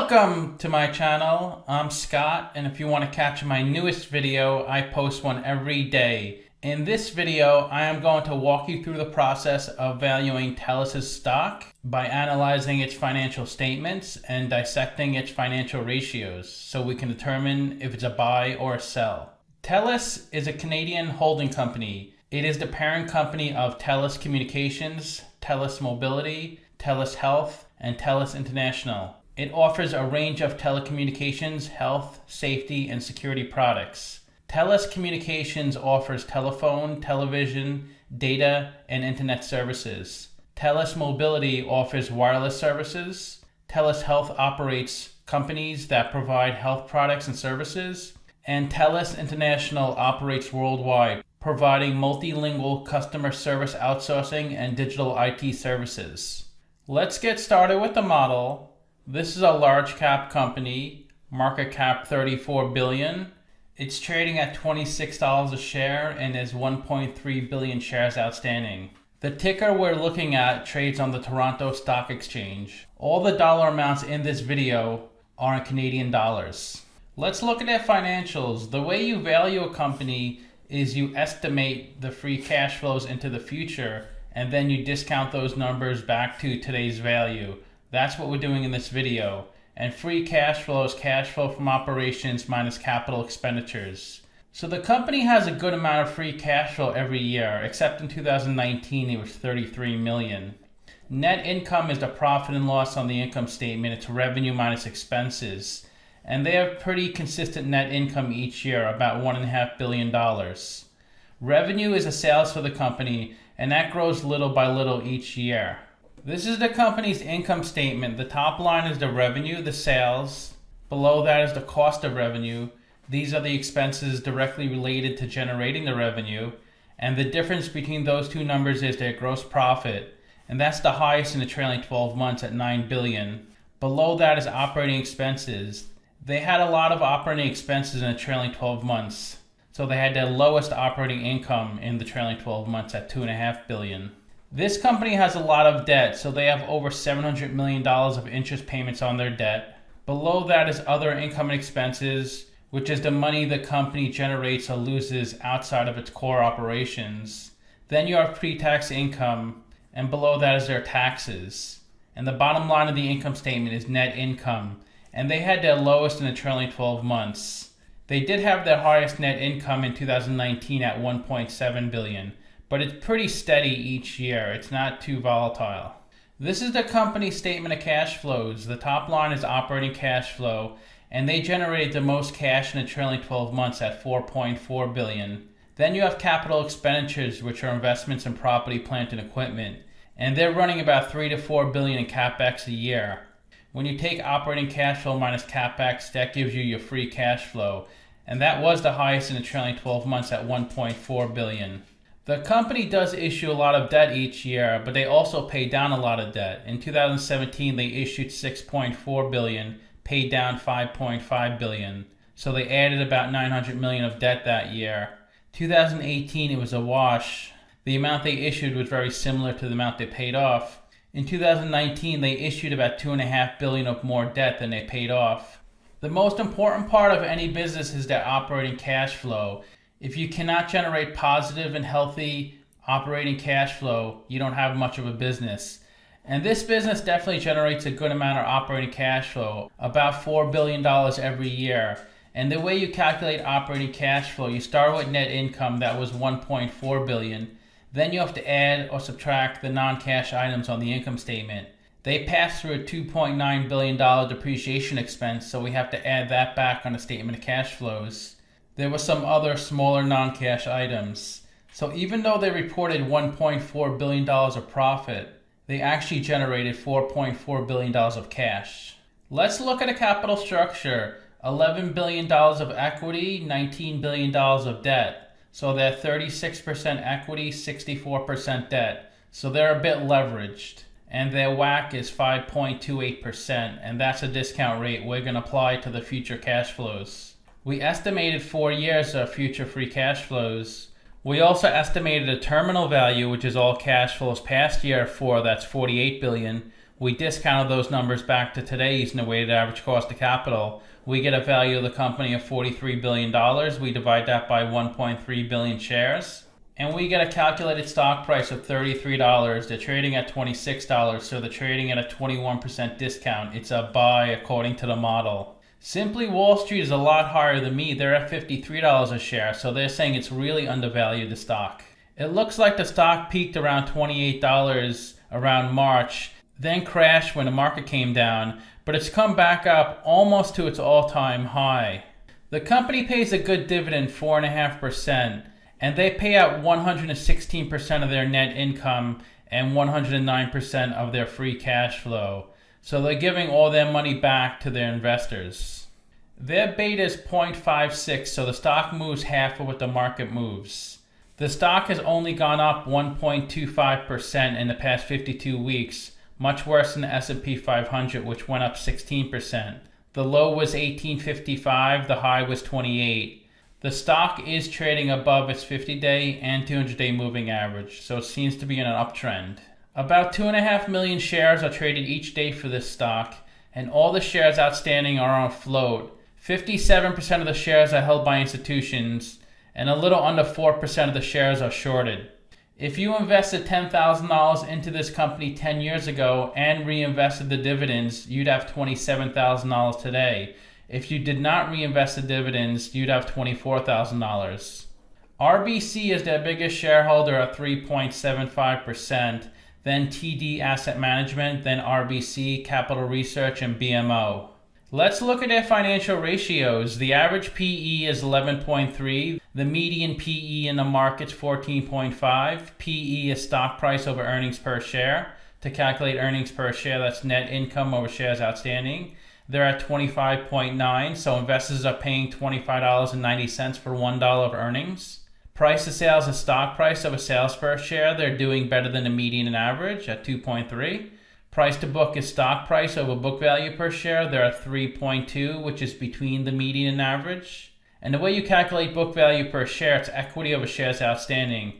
Welcome to my channel. I'm Scott, and if you want to catch my newest video, I post one every day. In this video, I am going to walk you through the process of valuing TELUS's stock by analyzing its financial statements and dissecting its financial ratios so we can determine if it's a buy or a sell. TELUS is a Canadian holding company. It is the parent company of TELUS Communications, TELUS Mobility, TELUS Health, and TELUS International. It offers a range of telecommunications, health, safety, and security products. TELUS Communications offers telephone, television, data, and internet services. TELUS Mobility offers wireless services. TELUS Health operates companies that provide health products and services. And TELUS International operates worldwide, providing multilingual customer service outsourcing and digital IT services. Let's get started with the model. This is a large cap company, market cap 34 billion. It's trading at $26 a share and has 1.3 billion shares outstanding. The ticker we're looking at trades on the Toronto Stock Exchange. All the dollar amounts in this video are in Canadian dollars. Let's look at their financials. The way you value a company is you estimate the free cash flows into the future, and then you discount those numbers back to today's value. That's what we're doing in this video. And free cash flow is cash flow from operations minus capital expenditures. So the company has a good amount of free cash flow every year, except in 2019 it was 33 million. Net income is the profit and loss on the income statement. It's revenue minus expenses. And they have pretty consistent net income each year, about $1.5 billion. Revenue is the sales for the company, and that grows little by little each year. This is the company's income statement. The top line is the revenue, the sales. Below that is the cost of revenue. These are the expenses directly related to generating the revenue. And the difference between those two numbers is their gross profit. And that's the highest in the trailing 12 months at $9 billion. Below that is operating expenses. They had a lot of operating expenses in the trailing 12 months. So they had their lowest operating income in the trailing 12 months at $2.5 billion. This company has a lot of debt, so they have over $700 million of interest payments on their debt. Below that is other income and expenses, which is the money the company generates or loses outside of its core operations. Then you have pre-tax income, and below that is their taxes. And the bottom line of the income statement is net income, and they had their lowest in the trailing 12 months. They did have their highest net income in 2019 at $1.7 billion. But it's pretty steady each year. It's not too volatile. This is the company's statement of cash flows. The top line is operating cash flow, and they generated the most cash in the trailing 12 months at $4.4 billion. Then you have capital expenditures, which are investments in property, plant, and equipment, and they're running about $3 to $4 billion in capex a year. When you take operating cash flow minus capex, that gives you your free cash flow, and that was the highest in the trailing 12 months at $1.4 billion. The company does issue a lot of debt each year, but they also pay down a lot of debt. In 2017, they issued $6.4 billion, paid down $5.5 billion. So they added about $900 million of debt that year. 2018, it was a wash. The amount they issued was very similar to the amount they paid off. In 2019, they issued about $2.5 billion of more debt than they paid off. The most important part of any business is their operating cash flow. If you cannot generate positive and healthy operating cash flow, you don't have much of a business. And this business definitely generates a good amount of operating cash flow, about $4 billion every year. And the way you calculate operating cash flow, you start with net income, that was $1.4 billion. Then you have to add or subtract the non-cash items on the income statement. They pass through a $2.9 billion depreciation expense, so we have to add that back on the statement of cash flows. There were some other smaller non-cash items. So even though they reported $1.4 billion of profit, they actually generated $4.4 billion of cash. Let's look at a capital structure. $11 billion of equity, $19 billion of debt. So they're 36% equity, 64% debt. So they're a bit leveraged. And their WACC is 5.28%, and that's a discount rate we're going to apply to the future cash flows. We estimated 4 years of future free cash flows. We also estimated a terminal value, which is all cash flows past year 4, that's $48 billion. We discounted those numbers back to today using the weighted average cost of capital. We get a value of the company of $43 billion. We divide that by 1.3 billion shares. And we get a calculated stock price of $33. They're trading at $26, so they're trading at a 21% discount. It's a buy according to the model. Simply Wall Street is a lot higher than me. They're at $53 a share, so they're saying it's really undervalued, the stock. It looks like the stock peaked around $28 around March, then crashed when the market came down, but it's come back up almost to its all-time high. The company pays a good dividend, 4.5%. And they pay out 116% of their net income and 109% of their free cash flow. So they're giving all their money back to their investors. Their beta is 0.56, so the stock moves half of what the market moves. The stock has only gone up 1.25% in the past 52 weeks, much worse than the S&P 500, which went up 16%. The low was 1855, the high was 28. The stock is trading above its 50-day and 200-day moving average, so it seems to be in an uptrend. About 2.5 million shares are traded each day for this stock, and all the shares outstanding are on float. 57% of the shares are held by institutions, and a little under 4% of the shares are shorted. If you invested $10,000 into this company 10 years ago and reinvested the dividends, you'd have $27,000 today. If you did not reinvest the dividends, you'd have $24,000. RBC is their biggest shareholder at 3.75%, then TD Asset Management, then RBC, Capital Research, and BMO. Let's look at their financial ratios. The average PE is 11.3. The median PE in the market's 14.5. PE is stock price over earnings per share. To calculate earnings per share, that's net income over shares outstanding. They're at 25.9, so investors are paying $25.90 for $1 of earnings. Price to sales is stock price over sales per share. They're doing better than the median and average at 2.3. Price to book is stock price over book value per share. They're at 3.2, which is between the median and average. And the way you calculate book value per share, it's equity over shares outstanding.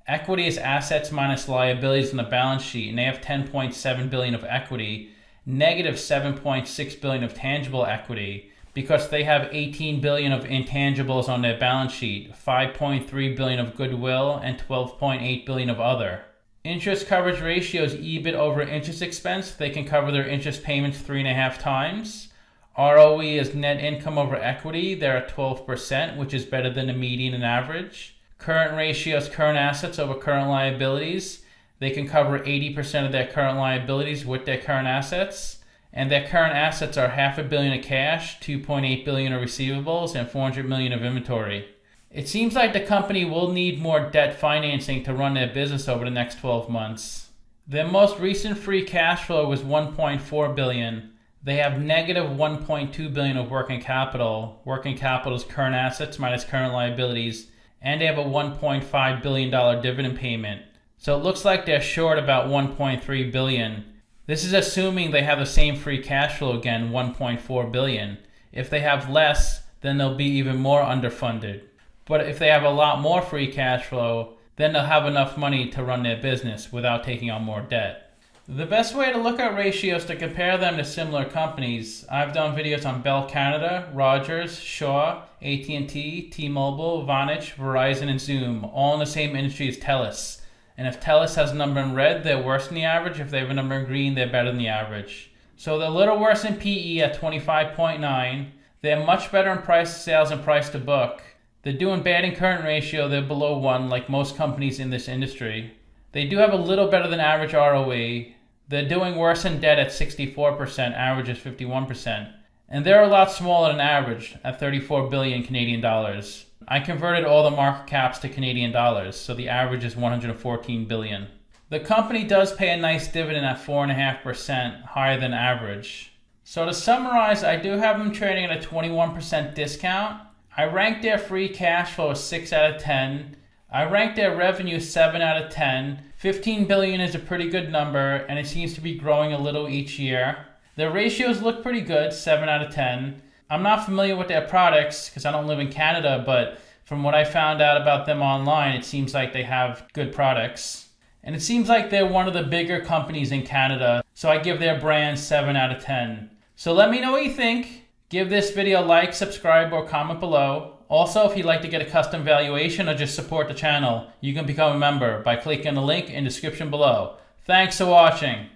Equity is assets minus liabilities on the balance sheet, and they have $10.7 billion of equity. Negative $7.6 billion of tangible equity because they have $18 billion of intangibles on their balance sheet, $5.3 billion of goodwill, and $12.8 billion of other. Interest coverage ratio is EBIT over interest expense. They can cover their interest payments 3.5 times. ROE is net income over equity. They're at 12%, which is better than the median and average. Current ratio is current assets over current liabilities. They can cover 80% of their current liabilities with their current assets. And their current assets are $500 million of cash, $2.8 billion of receivables, and $400 million of inventory. It seems like the company will need more debt financing to run their business over the next 12 months. Their most recent free cash flow was $1.4 billion. They have negative $1.2 billion of working capital. Working capital is current assets minus current liabilities. And they have a $1.5 billion dividend payment. So it looks like they're short about $1.3 billion. This is assuming they have the same free cash flow again, $1.4 billion. If they have less, then they'll be even more underfunded. But if they have a lot more free cash flow, then they'll have enough money to run their business without taking on more debt. The best way to look at ratios to compare them to similar companies, I've done videos on Bell Canada, Rogers, Shaw, AT&T, T-Mobile, Vonage, Verizon, and Zoom, all in the same industry as TELUS. And if TELUS has a number in red, they're worse than the average. If they have a number in green, they're better than the average. So they're a little worse in PE at 25.9. They're much better in price to sales and price to book. They're doing bad in current ratio. They're below 1 like most companies in this industry. They do have a little better than average ROE. They're doing worse in debt at 64%, average is 51%. And they're a lot smaller than average at 34 billion Canadian dollars. I converted all the market caps to Canadian dollars, so the average is 114 billion. The company does pay a nice dividend at 4.5%, higher than average. So to summarize, I do have them trading at a 21% discount. I rank their free cash flow as 6 out of 10. I rank their revenue 7 out of 10. 15 billion is a pretty good number, and it seems to be growing a little each year. Their ratios look pretty good, 7 out of 10. I'm not familiar with their products because I don't live in Canada, but from what I found out about them online, it seems like they have good products. And it seems like they're one of the bigger companies in Canada, so I give their brand 7 out of 10. So let me know what you think. Give this video a like, subscribe, or comment below. Also, if you'd like to get a custom valuation or just support the channel, you can become a member by clicking the link in the description below. Thanks for watching.